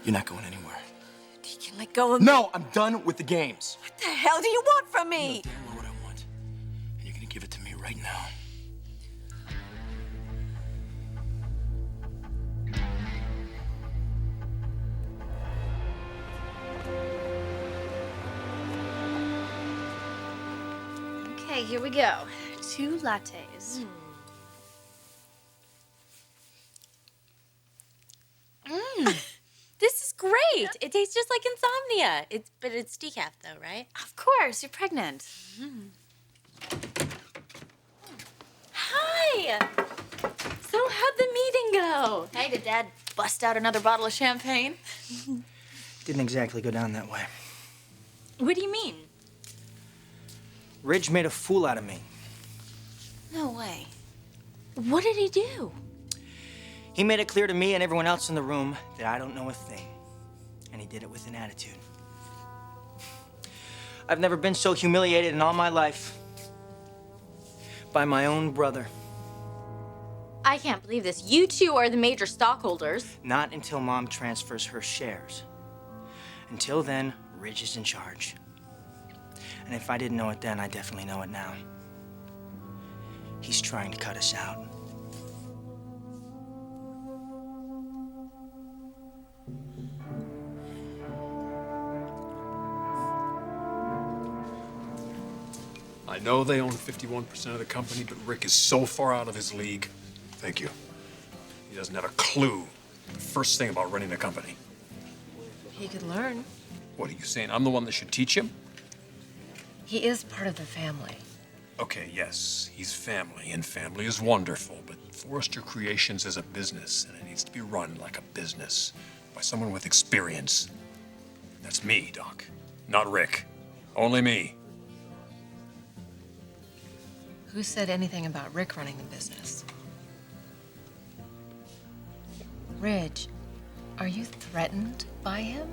You're not going anywhere. Deacon, let go of me. No, I'm done with the games. What the hell do you want from me? You know damn well what I want. And you're gonna give it to me right now. Okay, here we go. 2 lattes. This is great. It tastes just like insomnia. But it's decaf though, right? Of course, you're pregnant. Hi. So how'd the meeting go? Hey, did Dad bust out another bottle of champagne? Didn't exactly go down that way. What do you mean? Ridge made a fool out of me. No way. What did he do? He made it clear to me and everyone else in the room that I don't know a thing. And he did it with an attitude. I've never been so humiliated in all my life. By my own brother. I can't believe this. You two are the major stockholders. Not until Mom transfers her shares. Until then, Ridge is in charge. And if I didn't know it then, I definitely know it now. He's trying to cut us out. I know they own 51% of the company, but Rick is so far out of his league. Thank you. He doesn't have a clue the first thing about running a company. He could learn. What are you saying? I'm the one that should teach him? He is part of the family. Okay, yes, he's family, and family is wonderful, but Forrester Creations is a business, and it needs to be run like a business by someone with experience. That's me, Doc, not Rick. Only me. Who said anything about Rick running the business? Ridge, are you threatened by him?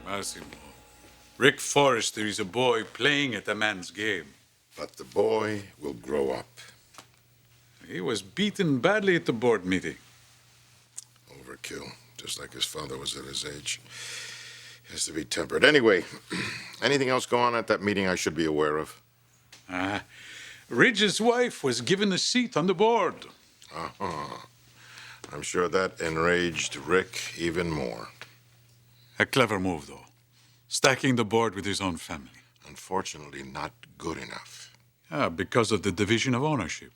Massimo, Rick Forrester is a boy playing at a man's game. But the boy will grow up. He was beaten badly at the board meeting. Overkill, just like his father was at his age. Has to be tempered. Anyway, anything else go on at that meeting I should be aware of? Ridge's wife was given a seat on the board. Uh-huh. I'm sure that enraged Rick even more. A clever move, though. Stacking the board with his own family. Unfortunately, not good enough. Because of the division of ownership.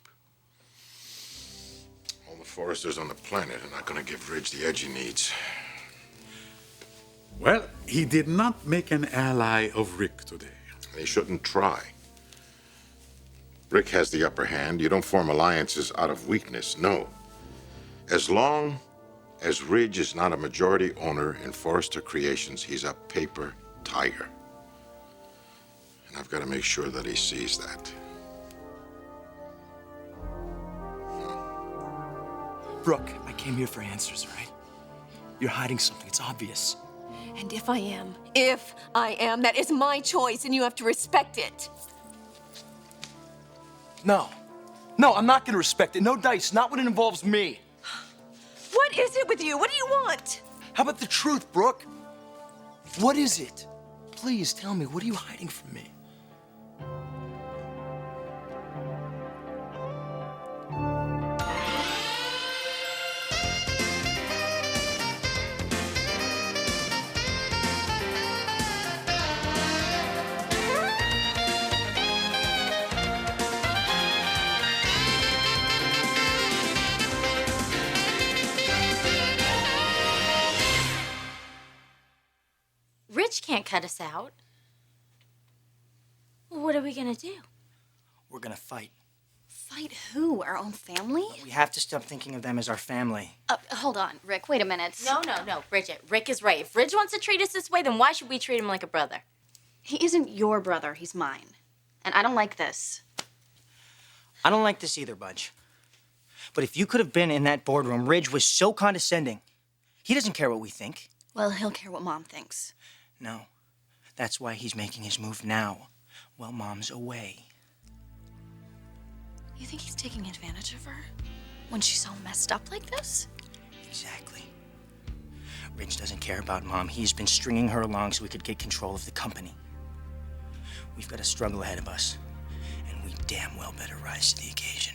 All the Forresters on the planet are not going to give Ridge the edge he needs. Well, he did not make an ally of Rick today. And he shouldn't try. Rick has the upper hand. You don't form alliances out of weakness, no. As long as Ridge is not a majority owner in Forrester Creations, he's a paper tiger. And I've got to make sure that he sees that. Brooke, I came here for answers, all right? You're hiding something. It's obvious. And if I am, that is my choice, and you have to respect it. No. No, I'm not gonna respect it. No dice, not when it involves me. What is it with you? What do you want? How about the truth, Brooke? What is it? Please tell me, what are you hiding from me? Rich can't cut us out. What are we gonna do? We're gonna fight. Fight who? Our own family? We have to stop thinking of them as our family. Hold on, Rick, wait a minute. No, Bridget. Rick is right. If Ridge wants to treat us this way, then why should we treat him like a brother? He isn't your brother, he's mine. And I don't like this. I don't like this either, Budge. But if you could have been in that boardroom, Ridge was so condescending. He doesn't care what we think. Well, he'll care what Mom thinks. No. That's why he's making his move now, while Mom's away. You think he's taking advantage of her? When she's all messed up like this? Exactly. Ridge doesn't care about Mom. He's been stringing her along so we could get control of the company. We've got a struggle ahead of us, and we damn well better rise to the occasion.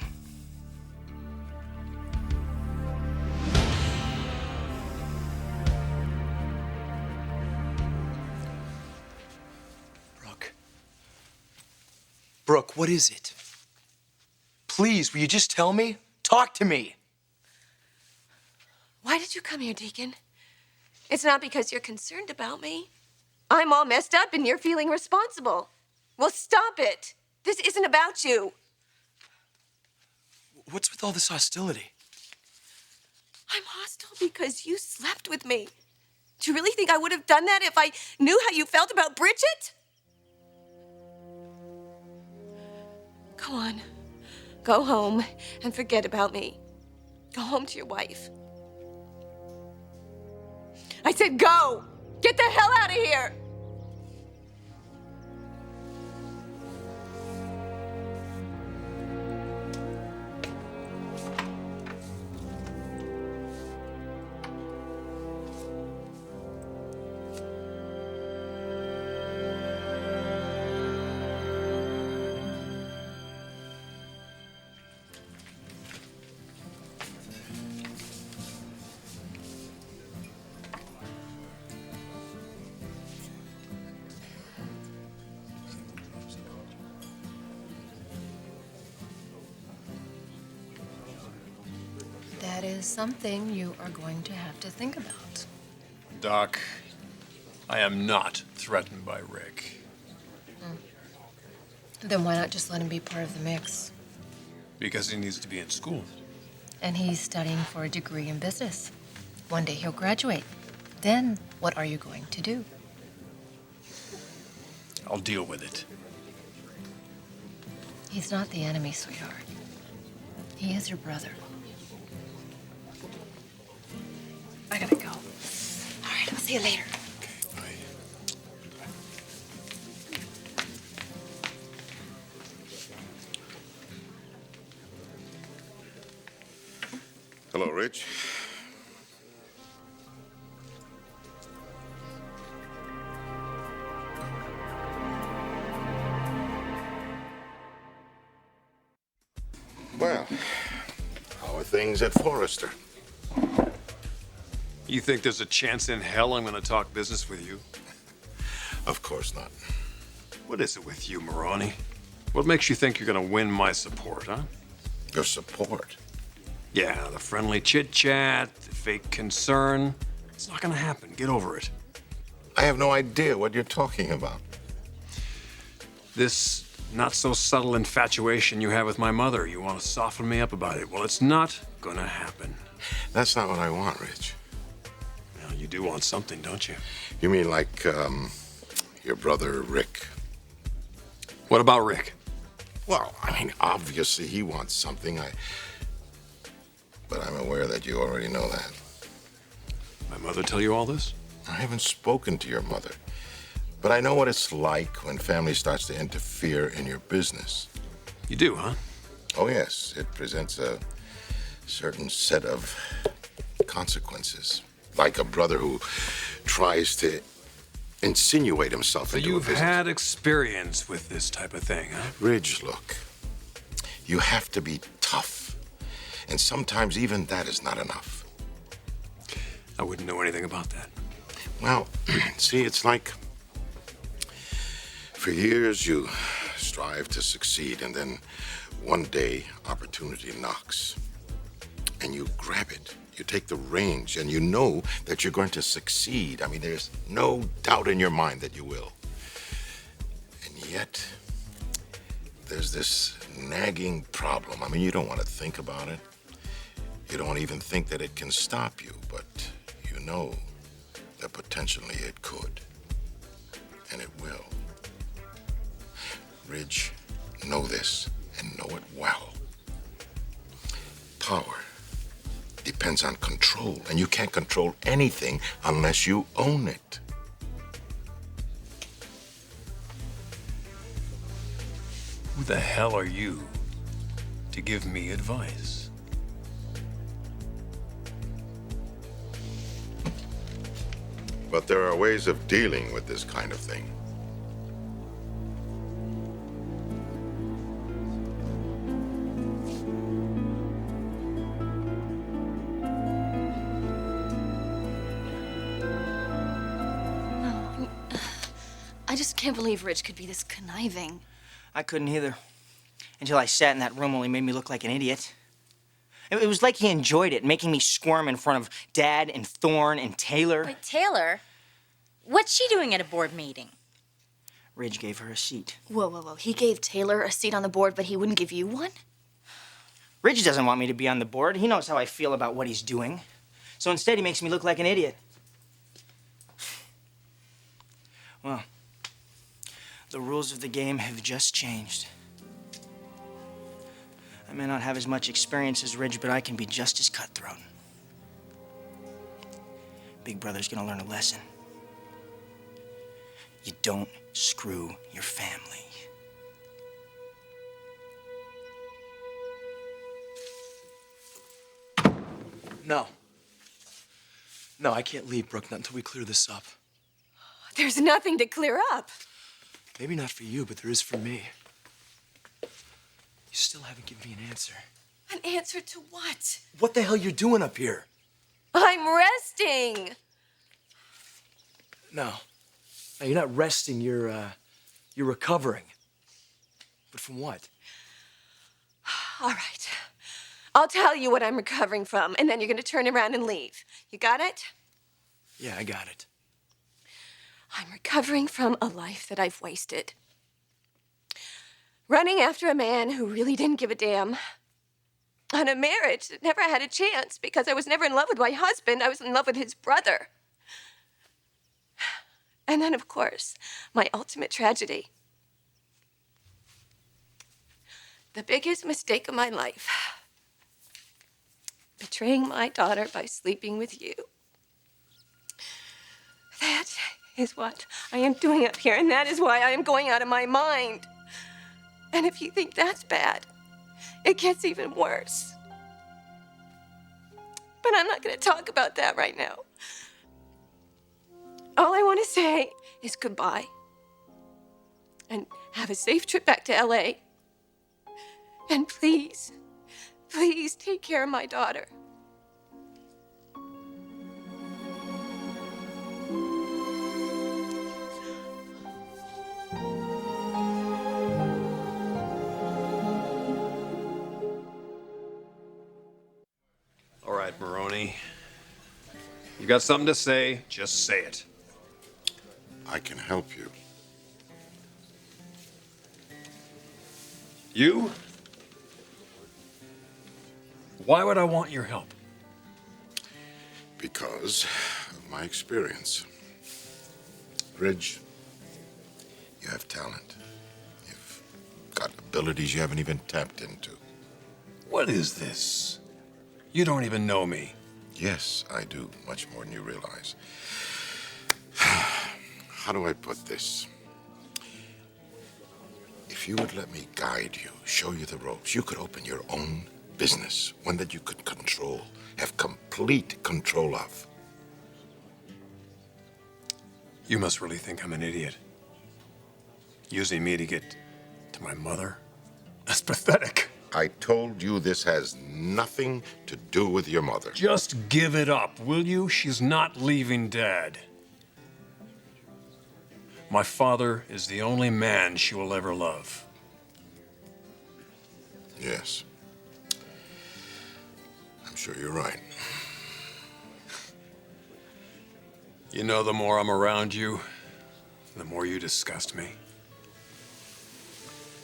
Brooke. Brooke, what is it? Please, will you just tell me? Talk to me. Why did you come here, Deacon? It's not because you're concerned about me. I'm all messed up and you're feeling responsible. Well, stop it. This isn't about you. What's with all this hostility? I'm hostile because you slept with me. Do you really think I would have done that if I knew how you felt about Bridget? Go on. Go home and forget about me. Go home to your wife. I said go! Get the hell out of here! That is something you are going to have to think about. Doc, I am not threatened by Rick. Then why not just let him be part of the mix? Because he needs to be in school. And he's studying for a degree in business. One day he'll graduate. Then what are you going to do? I'll deal with it. He's not the enemy, sweetheart. He is your brother. I gotta go. All right, I'll see you later. Hello, Rich. Well, how are things at Forrester? You think there's a chance in hell I'm gonna talk business with you? Of course not. What is it with you, Moroni? What makes you think you're gonna win my support, huh? Your support? Yeah, the friendly chit-chat, the fake concern. It's not gonna happen. Get over it. I have no idea what you're talking about. This not-so-subtle infatuation you have with my mother, you want to soften me up about it. Well, it's not gonna happen. That's not what I want, Rich. Well, you do want something, don't you? You mean like, your brother Rick? What about Rick? Well, I mean, obviously he wants something. But I'm aware that you already know that. My mother tell you all this? I haven't spoken to your mother. But I know what it's like when family starts to interfere in your business. You do, huh? Oh, yes. It presents a certain set of consequences. Like a brother who tries to insinuate himself into a You've business. had experience with this type of thing, huh? Ridge, look. You have to be tough. And sometimes even that is not enough. I wouldn't know anything about that. Well, see, it's like for years you strive to succeed, and then one day opportunity knocks, and you grab it. You take the reins, and you know that you're going to succeed. I mean, there's no doubt in your mind that you will. And yet, there's this nagging problem. I mean, you don't want to think about it. You don't even think that it can stop you, but you know that potentially it could. And it will. Ridge, know this and know it well. Power depends on control, and you can't control anything unless you own it. Who the hell are you to give me advice? But there are ways of dealing with this kind of thing. I just can't believe Rich could be this conniving. I couldn't either. Until I sat in that room while he made me look like an idiot. It was like he enjoyed it, making me squirm in front of Dad and Thorne and Taylor. Wait, Taylor? What's she doing at a board meeting? Ridge gave her a seat. Whoa. He gave Taylor a seat on the board, but he wouldn't give you one? Ridge doesn't want me to be on the board. He knows how I feel about what he's doing. So instead, he makes me look like an idiot. Well, the rules of the game have just changed. I may not have as much experience as Ridge, but I can be just as cutthroat. Big Brother's gonna learn a lesson. You don't screw your family. No. No, I can't leave, Brooke, not until we clear this up. There's nothing to clear up. Maybe not for you, but there is for me. You still haven't given me an answer. An answer to what? What the hell you doing up here? I'm resting. No. No, you're not resting, you're recovering. But from what? All right. I'll tell you what I'm recovering from, and then you're gonna turn around and leave. You got it? Yeah, I got it. I'm recovering from a life that I've wasted. Running after a man who really didn't give a damn. On a marriage that never had a chance because I was never in love with my husband. I was in love with his brother. And then, of course, my ultimate tragedy. The biggest mistake of my life. Betraying my daughter by sleeping with you. That is what I am doing up here, and that is why I am going out of my mind. And if you think that's bad, it gets even worse. But I'm not going to talk about that right now. All I want to say is goodbye. And have a safe trip back to LA. And please, please take care of my daughter. All right, Maroney. You got something to say? Just say it. I can help you. You? Why would I want your help? Because of my experience. Ridge, you have talent. You've got abilities you haven't even tapped into. What is this? You don't even know me. Yes, I do, much more than you realize. How do I put this? If you would let me guide you, show you the ropes, you could open your own business, one that you could control, have complete control of. You must really think I'm an idiot. Using me to get to my mother? That's pathetic. I told you this has nothing to do with your mother. Just give it up, will you? She's not leaving Dad. My father is the only man she will ever love. Yes. I'm sure you're right. You know, the more I'm around you, the more you disgust me.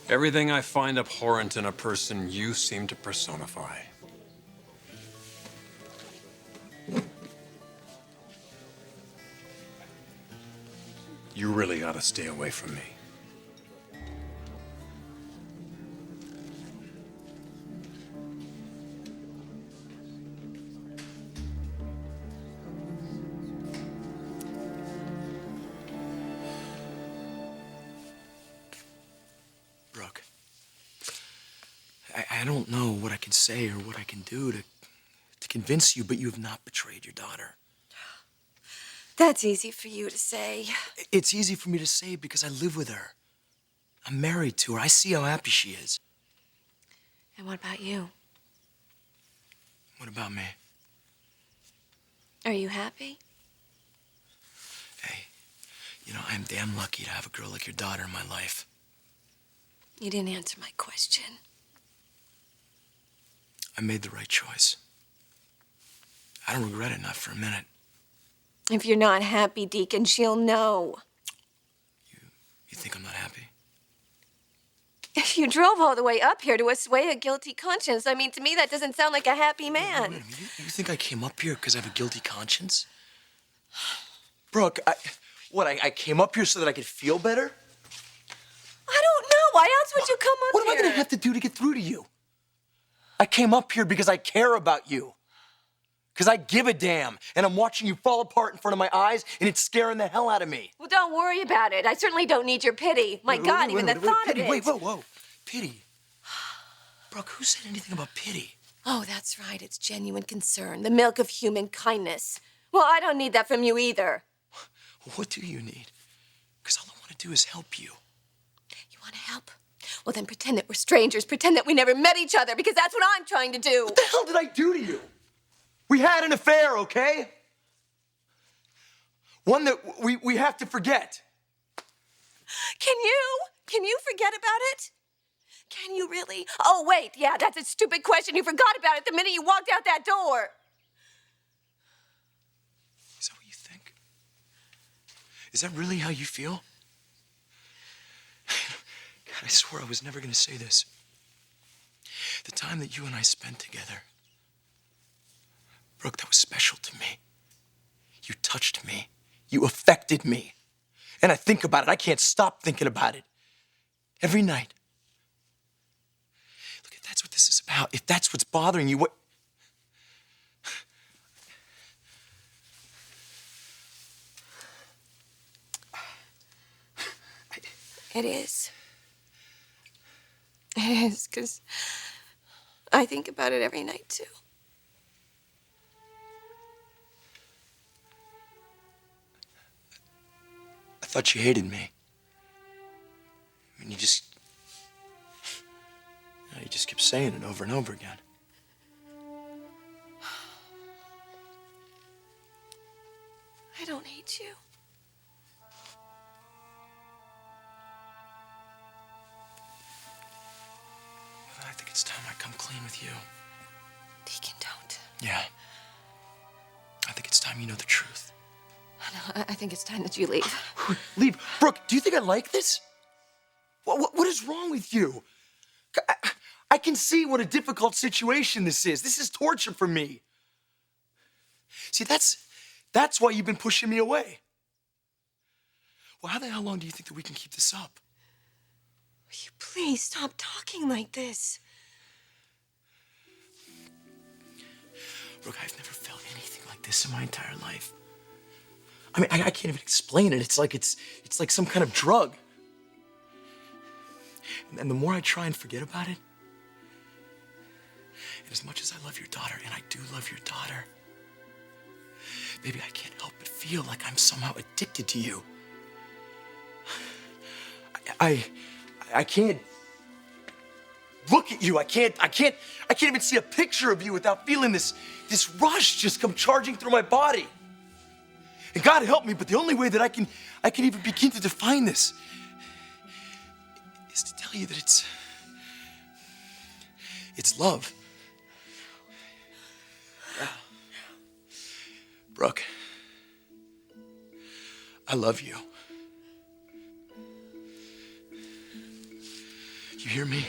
Everything I find abhorrent in a person, you seem to personify. You really ought to stay away from me. Brooke, I don't know what I can say or what I can do to convince you, but you have not betrayed your daughter. That's easy for you to say. It's easy for me to say because I live with her. I'm married to her. I see how happy she is. And what about you? What about me? Are you happy? Hey, you know, I'm damn lucky to have a girl like your daughter in my life. You didn't answer my question. I made the right choice. I don't regret it, not for a minute. If you're not happy, Deacon, she'll know. You think I'm not happy? If you drove all the way up here to assuage a guilty conscience, I mean, to me, that doesn't sound like a happy man. Wait a minute, you think I came up here because I have a guilty conscience? Brooke, I came up here so that I could feel better? I don't know. Why else would you come up What here? am I gonna have to do to get through to you? I came up here because I care about you. Because I give a damn, and I'm watching you fall apart in front of my eyes, and it's scaring the hell out of me. Well, don't worry about it. I certainly don't need your pity. My God, even the thought pity, of it. Whoa. Pity. Brooke, who said anything about pity? Oh, that's right. It's genuine concern, the milk of human kindness. Well, I don't need that from you either. What do you need? Because all I want to do is help you. You want to help? Well, then pretend that we're strangers. Pretend that we never met each other, because that's what I'm trying to do. What the hell did I do to you? We had an affair, okay? One that we have to forget. Can you forget about it? Can you really? Oh, wait, yeah, that's a stupid question. You forgot about it the minute you walked out that door. Is that what you think? Is that really how you feel? God, I swear I was never gonna say this. The time that you and I spent together, Brooke, that was special to me. You touched me. You affected me. And I think about it. I can't stop thinking about it. Every night. Look, if that's what this is about, if that's what's bothering you, what... It is. It is, because I think about it every night, too. I thought you hated me. I mean, you just kept saying it over and over again. I don't hate you. Well, I think it's time I come clean with you. Deacon, don't. Yeah. I think it's time you know the truth. No, I think it's time that you leave. Leave. Brooke, do you think I like this? What is wrong with you? I can see what a difficult situation this is. This is torture for me. See, that's why you've been pushing me away. Well, how long do you think that we can keep this up? Will you please stop talking like this? Brooke, I've never felt anything like this in my entire life. I mean, I can't even explain it. It's like some kind of drug. And the more I try and forget about it, and as much as I love your daughter, and I do love your daughter, baby, I can't help but feel like I'm somehow addicted to you. I can't look at you. I can't even see a picture of you without feeling this rush just come charging through my body. And God help me, but the only way that I can even begin to define this is to tell you that it's love. Yeah. Brooke, I love you. You hear me?